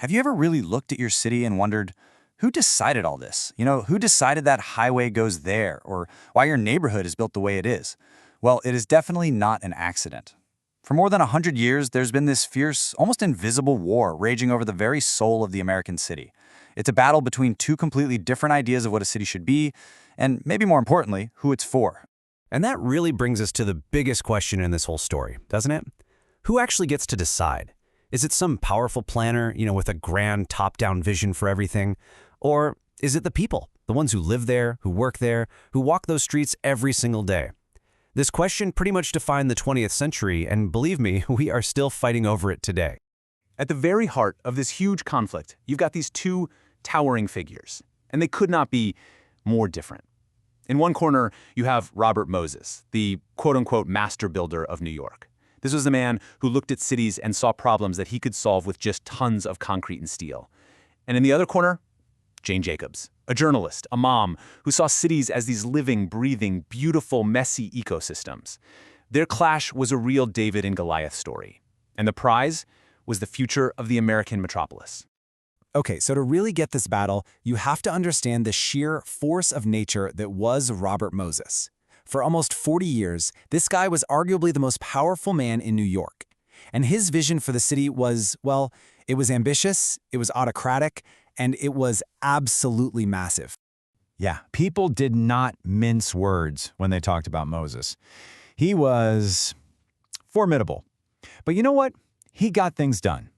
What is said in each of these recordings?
Have you ever really looked at your city and wondered, who decided all this? Who decided that highway goes there, or why your neighborhood is built the way it is? Well, it is definitely not an accident. For more than 100 years, there's been this fierce, almost invisible war raging over the very soul of the American city. It's a battle between two completely different ideas of what a city should be, and maybe more importantly, who it's for. And that really brings us to the biggest question in this whole story, doesn't it? Who actually gets to decide? Is it some powerful planner, with a grand top-down vision for everything? Or is it the people, the ones who live there, who work there, who walk those streets every single day? This question pretty much defined the 20th century, and believe me, we are still fighting over it today. At the very heart of this huge conflict, you've got these two towering figures, and they could not be more different. In one corner, you have Robert Moses, the quote-unquote master builder of New York. This was the man who looked at cities and saw problems that he could solve with just tons of concrete and steel. And in the other corner, Jane Jacobs, a journalist, a mom, who saw cities as these living, breathing, beautiful, messy ecosystems. Their clash was a real David and Goliath story. And the prize was the future of the American metropolis. Okay, so to really get this battle, you have to understand the sheer force of nature that was Robert Moses. For almost 40 years, this guy was arguably the most powerful man in New York. And his vision for the city was, well, it was ambitious, it was autocratic, and it was absolutely massive. Yeah, people did not mince words when they talked about Moses. He was formidable. But you know what? He got things done.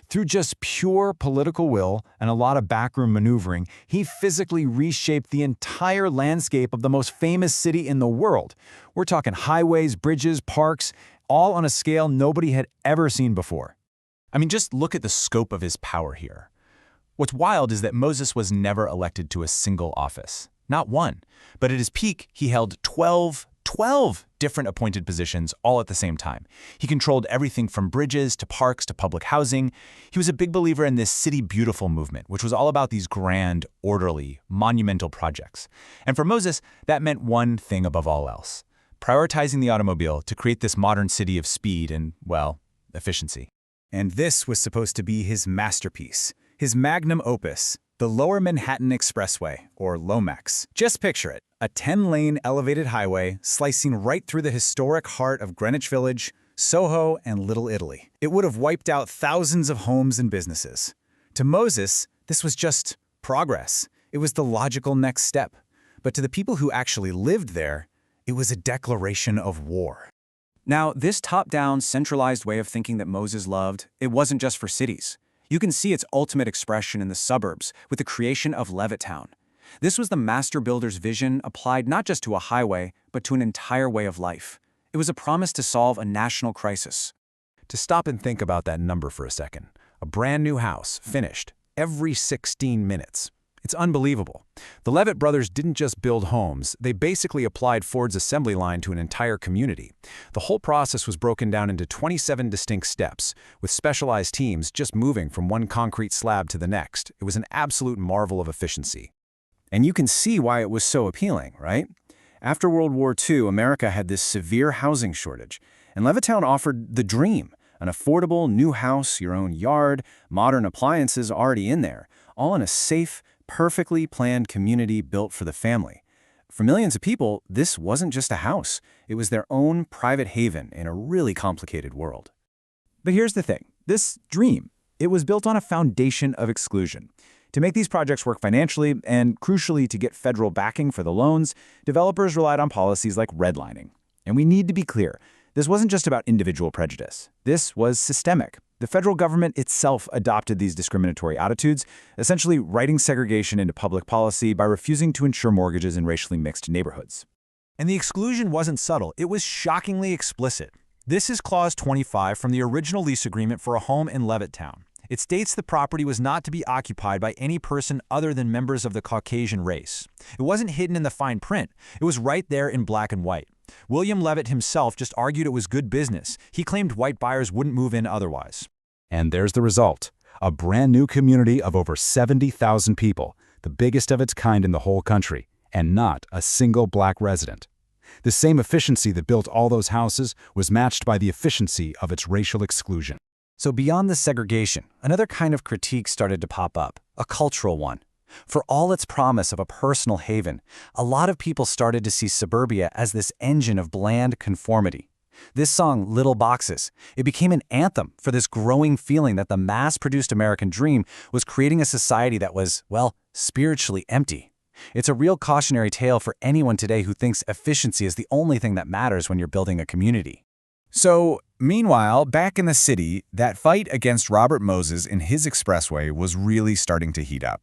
Through just pure political will and a lot of backroom maneuvering, he physically reshaped the entire landscape of the most famous city in the world. We're talking highways, bridges, parks, all on a scale nobody had ever seen before. I mean, just look at the scope of his power here. What's wild is that Moses was never elected to a single office. Not one. But at his peak, he held 12 different appointed positions all at the same time. He controlled everything from bridges to parks to public housing. He was a big believer in this City Beautiful movement, which was all about these grand, orderly, monumental projects. And for Moses, that meant one thing above all else: prioritizing the automobile to create this modern city of speed and, well, efficiency. And this was supposed to be his masterpiece, his magnum opus, the Lower Manhattan Expressway, or LOMEX. Just picture it, a 10-lane elevated highway slicing right through the historic heart of Greenwich Village, Soho, and Little Italy. It would have wiped out thousands of homes and businesses. To Moses, this was just progress. It was the logical next step. But to the people who actually lived there, it was a declaration of war. Now, this top-down, centralized way of thinking that Moses loved, it wasn't just for cities. You can see its ultimate expression in the suburbs with the creation of Levittown. This was the master builder's vision applied not just to a highway, but to an entire way of life. It was a promise to solve a national crisis. To stop and think about that number for a second. A brand new house, finished, every 16 minutes. It's unbelievable. The Levitt brothers didn't just build homes, they basically applied Ford's assembly line to an entire community. The whole process was broken down into 27 distinct steps, with specialized teams just moving from one concrete slab to the next. It was an absolute marvel of efficiency. And you can see why it was so appealing, right? After World War II, America had this severe housing shortage, and Levittown offered the dream: an affordable new house, your own yard, modern appliances already in there, all in a safe, perfectly planned community built for the family. For millions of people, this wasn't just a house. It was their own private haven in a really complicated world. But here's the thing. This dream, it was built on a foundation of exclusion. To make these projects work financially, and crucially to get federal backing for the loans, developers relied on policies like redlining. And we need to be clear, this wasn't just about individual prejudice. This was systemic. The federal government itself adopted these discriminatory attitudes, essentially writing segregation into public policy by refusing to insure mortgages in racially mixed neighborhoods. And the exclusion wasn't subtle, it was shockingly explicit. This is Clause 25 from the original lease agreement for a home in Levittown. It states the property was not to be occupied by any person other than members of the Caucasian race. It wasn't hidden in the fine print. It was right there in black and white. William Levitt himself just argued it was good business. He claimed white buyers wouldn't move in otherwise. And there's the result: a brand new community of over 70,000 people, the biggest of its kind in the whole country, and not a single black resident. The same efficiency that built all those houses was matched by the efficiency of its racial exclusion. So beyond the segregation, another kind of critique started to pop up, a cultural one. For all its promise of a personal haven, a lot of people started to see suburbia as this engine of bland conformity. This song, Little Boxes, it became an anthem for this growing feeling that the mass-produced American dream was creating a society that was, well, spiritually empty. It's a real cautionary tale for anyone today who thinks efficiency is the only thing that matters when you're building a community. So, meanwhile, back in the city, that fight against Robert Moses in his expressway was really starting to heat up.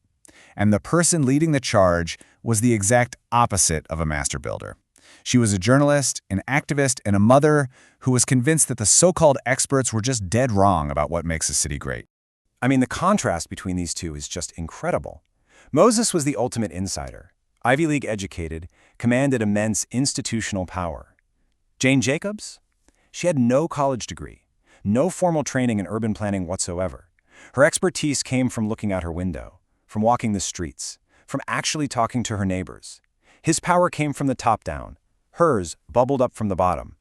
And the person leading the charge was the exact opposite of a master builder. She was a journalist, an activist, and a mother who was convinced that the so-called experts were just dead wrong about what makes a city great. I mean, the contrast between these two is just incredible. Moses was the ultimate insider, Ivy League educated, commanded immense institutional power. Jane Jacobs? She had no college degree, no formal training in urban planning whatsoever. Her expertise came from looking out her window, from walking the streets, from actually talking to her neighbors. His power came from the top down. Hers bubbled up from the bottom.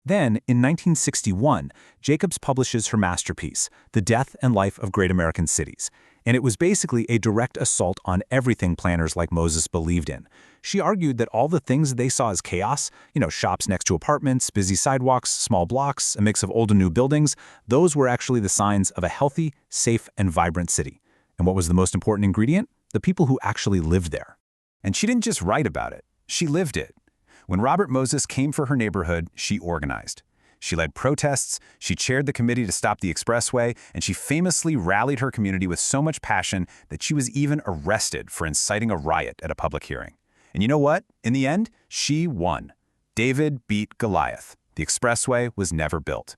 Then, in 1961, Jacobs publishes her masterpiece, The Death and Life of Great American Cities, and it was basically a direct assault on everything planners like Moses believed in. She argued that all the things they saw as chaos, shops next to apartments, busy sidewalks, small blocks, a mix of old and new buildings, those were actually the signs of a healthy, safe, and vibrant city. And what was the most important ingredient? The people who actually lived there. And she didn't just write about it, she lived it. When Robert Moses came for her neighborhood, she organized. She led protests, she chaired the committee to stop the expressway, and she famously rallied her community with so much passion that she was even arrested for inciting a riot at a public hearing. And you know what? In the end, she won. David beat Goliath. The expressway was never built.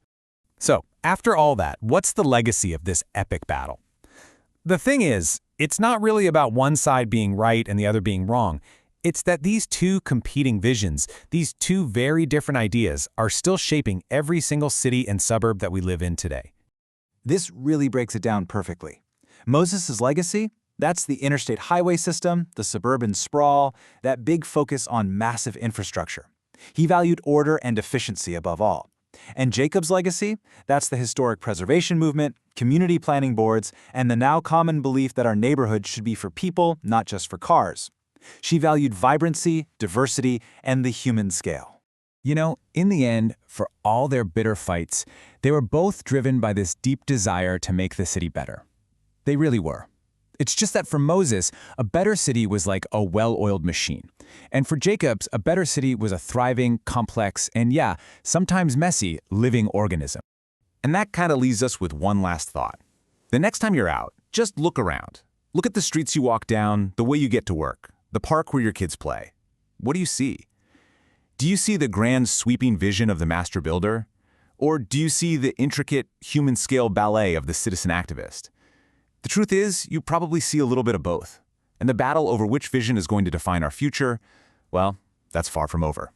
So, after all that, what's the legacy of this epic battle? The thing is, it's not really about one side being right and the other being wrong. It's that these two competing visions, these two very different ideas, are still shaping every single city and suburb that we live in today. This really breaks it down perfectly. Moses' legacy? That's the interstate highway system, the suburban sprawl, that big focus on massive infrastructure. He valued order and efficiency above all. And Jacob's legacy? That's the historic preservation movement, community planning boards, and the now common belief that our neighborhood should be for people, not just for cars. She valued vibrancy, diversity, and the human scale. In the end, for all their bitter fights, they were both driven by this deep desire to make the city better. They really were. It's just that for Moses, a better city was like a well-oiled machine. And for Jacobs, a better city was a thriving, complex, and sometimes messy, living organism. And that kind of leaves us with one last thought. The next time you're out, just look around. Look at the streets you walk down, the way you get to work, the park where your kids play. What do you see? Do you see the grand sweeping vision of the master builder? Or do you see the intricate human-scale ballet of the citizen activist? The truth is, you probably see a little bit of both. And the battle over which vision is going to define our future, well, that's far from over.